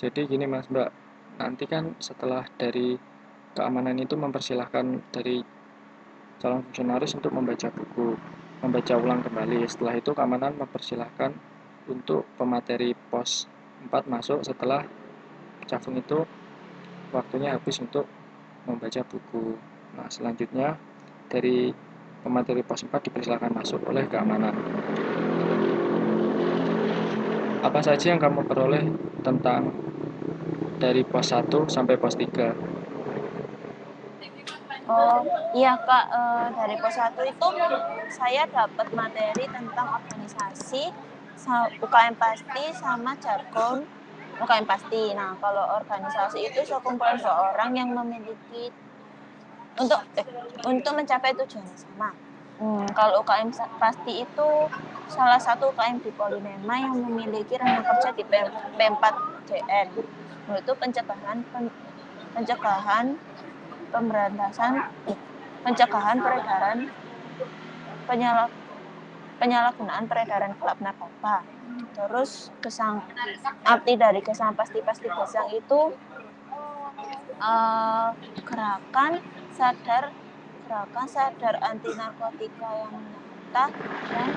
Jadi gini Mas Mbak, nanti kan setelah dari keamanan itu mempersilahkan dari calon fungsionaris untuk membaca buku, membaca ulang kembali. Setelah itu keamanan mempersilahkan untuk pemateri pos 4 masuk setelah cafung itu waktunya habis untuk membaca buku. Nah, selanjutnya dari pemateri pos 4 dipersilakan masuk oleh keamanan. Apa saja yang kamu peroleh tentang dari pos 1 sampai pos 3? Oh iya Kak, dari pos 1 itu saya dapat materi tentang organisasi, UKM pasti sama jargon UKM pasti. Nah kalau organisasi itu sekumpulan dua orang yang memiliki untuk mencapai tujuan yang sama. Kalau UKM pasti itu salah satu UKM di Polinema yang memiliki rencana kerja di P4DN, yaitu pencegahan pemberantasan pencegahan peredaran penyalahgunaan peredaran gelap narkoba. Terus arti dari gesang pasti gesang itu gerakan sadar anti narkotika yang nyata dan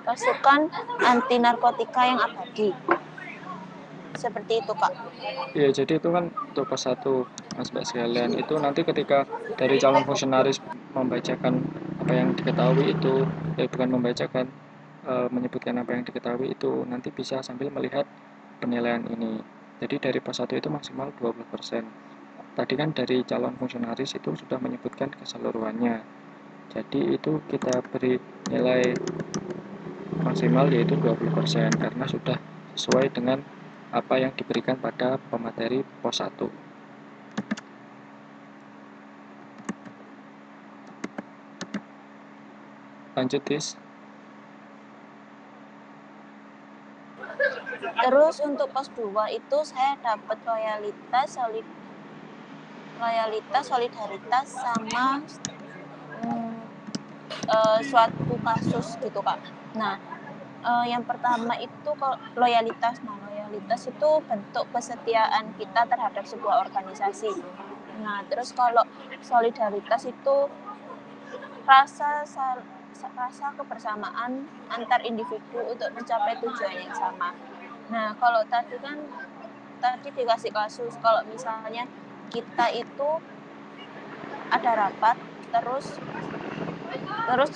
pasukan anti narkotika yang abadi. Seperti itu Kak. Ya, jadi itu kan untuk pos 1 Mas Mbak sekalian. Itu nanti ketika dari calon fungsionaris membacakan apa yang diketahui itu, bukan membacakan, menyebutkan apa yang diketahui itu, nanti bisa sambil melihat penilaian ini. Jadi dari pos 1 itu maksimal 20%. Tadi kan dari calon fungsionaris itu sudah menyebutkan keseluruhannya. Jadi itu kita beri nilai maksimal yaitu 20% karena sudah sesuai dengan apa yang diberikan pada pemateri pos 1. Lanjut, Tis. Terus untuk pos 2 itu saya dapat solidaritas sama suatu kasus gitu Kak. Nah, yang pertama itu loyalitas. Nah, loyalitas itu bentuk kesetiaan kita terhadap sebuah organisasi. Nah, terus kalau solidaritas itu rasa kebersamaan antar individu untuk mencapai tujuan yang sama. Nah, kalau tadi dikasih kasus, kalau misalnya kita itu ada rapat, terus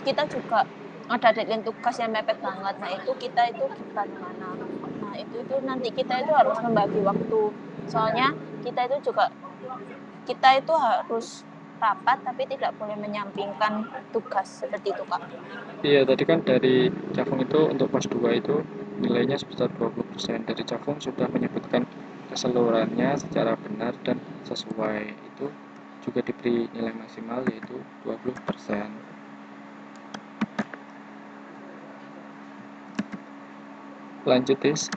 kita juga ada deadline tugas yang mepet banget. Nah itu kita itu gimana? Nah itu nanti kita itu harus membagi waktu. Soalnya kita itu harus rapat tapi tidak boleh menyampingkan tugas seperti itu Kak. Iya, tadi kan dari Cakung itu untuk pos 2 itu nilainya sebesar 20%. Dari Cakung sudah menyebutkan keseluruhannya secara benar dan sesuai. Itu juga diberi nilai maksimal yaitu 20%. Lanjut, Tis.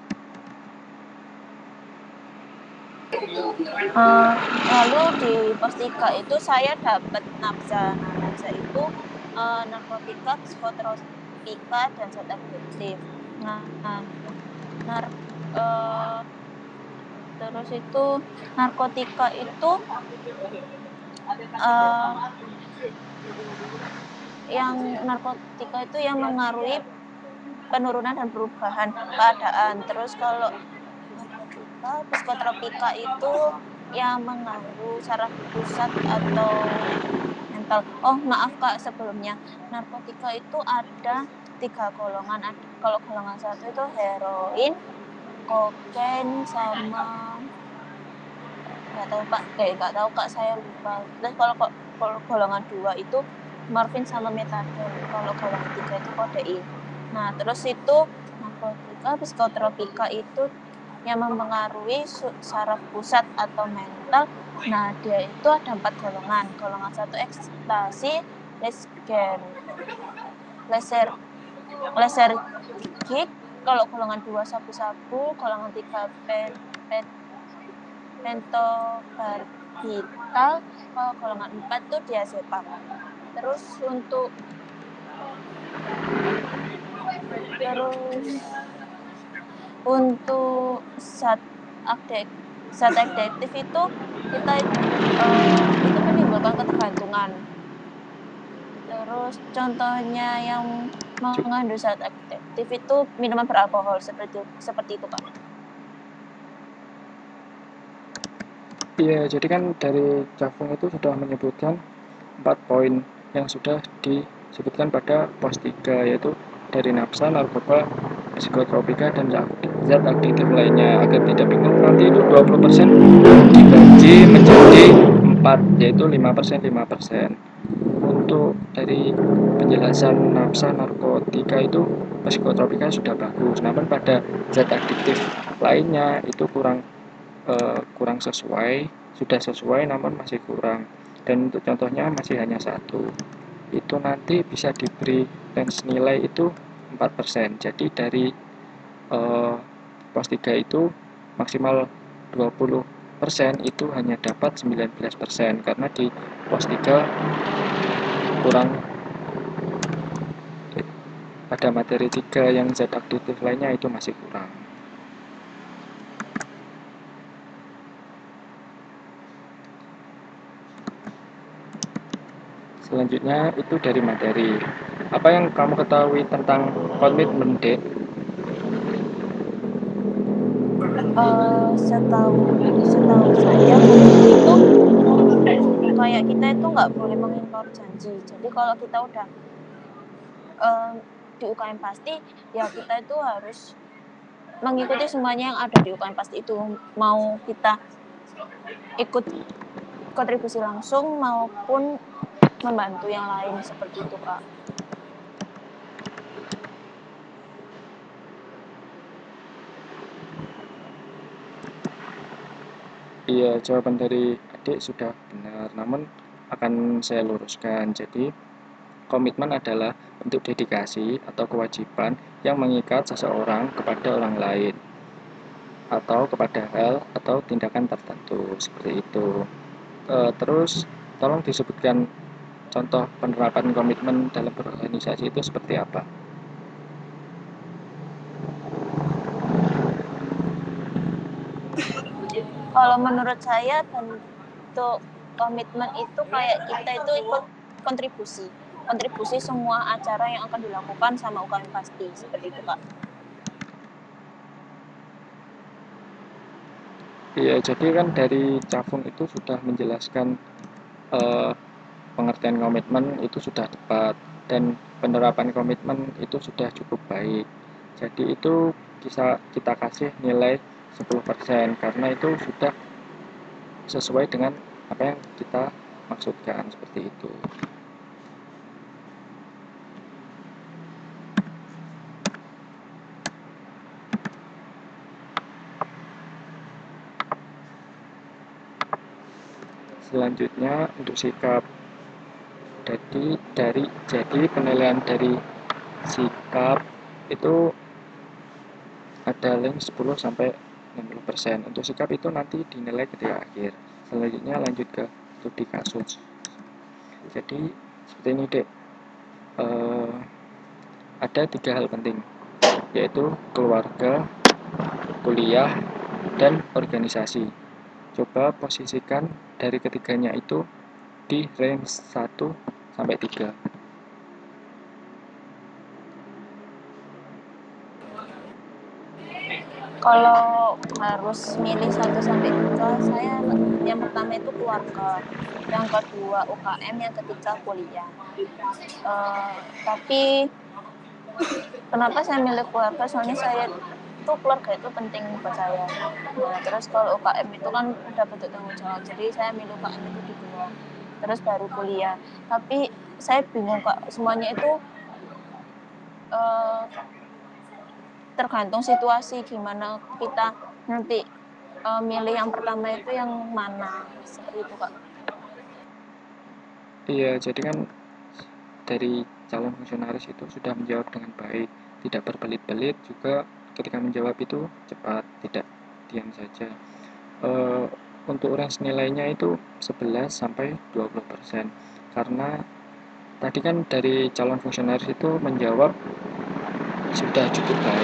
Lalu di pos 3 itu saya dapat nafsa. Nah, nafsa itu narkotika, psikotropika, dan zat adiktif. Nah, terus itu narkotika itu yang mengaruhi penurunan dan perubahan keadaan. Terus kalau narkotika, psikotropika itu yang mengganggu saraf pusat atau mental. Oh maaf Kak, sebelumnya narkotika itu ada 3 golongan. Kalau golongan 1 itu heroin, kokain, sama nggak tahu Kak, saya lupa. Terus kalau golongan 2 itu morfin sama metadon. Kalau golongan 3 itu kodein. Nah terus itu narkotika psikotropika itu yang mempengaruhi saraf pusat atau mental. Nah dia itu ada 4 golongan. Golongan 1 ekstasi, lesergik. Kalau golongan 2 sabu-sabu, golongan 3 pentobarbital, kalau golongan 4 itu diazepam. Terus Untuk zat aktif itu kita itu menimbulkan ketergantungan. Terus contohnya yang mengandung zat aktif itu minuman beralkohol seperti itu, Kak. Iya, jadi kan dari Cakung itu sudah menyebutkan 4 poin yang sudah disebutkan pada pos 3, yaitu dari nafsa, narkoba, psikotropika, dan zat aktif lainnya. Agar tidak bingung, nanti itu 20% dibagi menjadi 4, yaitu 5%, 5%. Untuk dari penjelasan nafsa, narkotika itu psikotropika sudah bagus, namun pada zat aktif lainnya itu kurang sesuai, sudah sesuai namun masih kurang, dan untuk contohnya masih hanya satu, itu nanti bisa diberi range nilai itu 4%. Jadi dari pos 3 itu maksimal 20% itu hanya dapat 19%, karena di pos 3 kurang pada materi 3 yang zat aktif lainnya itu masih kurang. Selanjutnya itu dari materi. Apa yang kamu ketahui tentang komitmen, Dek? Setahu saya komitmen itu kayak kita itu nggak boleh mengingkar janji. Jadi kalau kita udah di UKM pasti, ya kita itu harus mengikuti semuanya yang ada di UKM pasti itu. Mau kita ikut kontribusi langsung maupun membantu yang lain seperti itu, Kak. Iya, jawaban dari adik sudah benar, namun akan saya luruskan. Jadi, komitmen adalah bentuk dedikasi atau kewajiban yang mengikat seseorang kepada orang lain atau kepada hal atau tindakan tertentu, seperti itu. Terus, tolong disebutkan contoh penerapan komitmen dalam berorganisasi itu seperti apa? Kalau menurut saya bentuk komitmen itu kayak kita itu ikut kontribusi semua acara yang akan dilakukan sama UKM pasti seperti itu, Kak. Iya, jadi kan dari Cakung itu sudah menjelaskan eh, pengertian komitmen itu sudah tepat, dan penerapan komitmen itu sudah cukup baik. Jadi itu bisa kita kasih nilai 10%, karena itu sudah sesuai dengan apa yang kita maksudkan, seperti itu. Selanjutnya untuk sikap. Jadi penilaian dari sikap itu ada link 10 sampai 60%. Untuk sikap itu nanti dinilai ketika akhir. Selanjutnya lanjut ke studi kasus. Jadi seperti ini, Dek. Ada 3 hal penting, yaitu keluarga, kuliah, dan organisasi. Coba posisikan dari ketiganya itu di range 1 sampai 3. Kalau harus milih 1 sampai 3, saya yang pertama itu keluarga, yang kedua UKM, yang ketiga kuliah. Tapi kenapa saya milih keluarga? Soalnya saya itu keluarga itu penting buat saya. Nah, terus kalau UKM itu kan ada bentuk tanggung jawab, jadi saya milih UKM itu di dua. Terus baru kuliah. Tapi saya bingung, Kak, semuanya itu uh, tergantung situasi, gimana kita nanti milih yang pertama itu yang mana, seperti itu, Kak. Iya, jadi kan dari calon fungsionaris itu sudah menjawab dengan baik, tidak berbelit-belit, juga ketika menjawab itu cepat, tidak diam saja. Uh, untuk range nilainya itu 11 sampai 20%, karena tadi kan dari calon fungsionaris itu menjawab sudah cukup baik.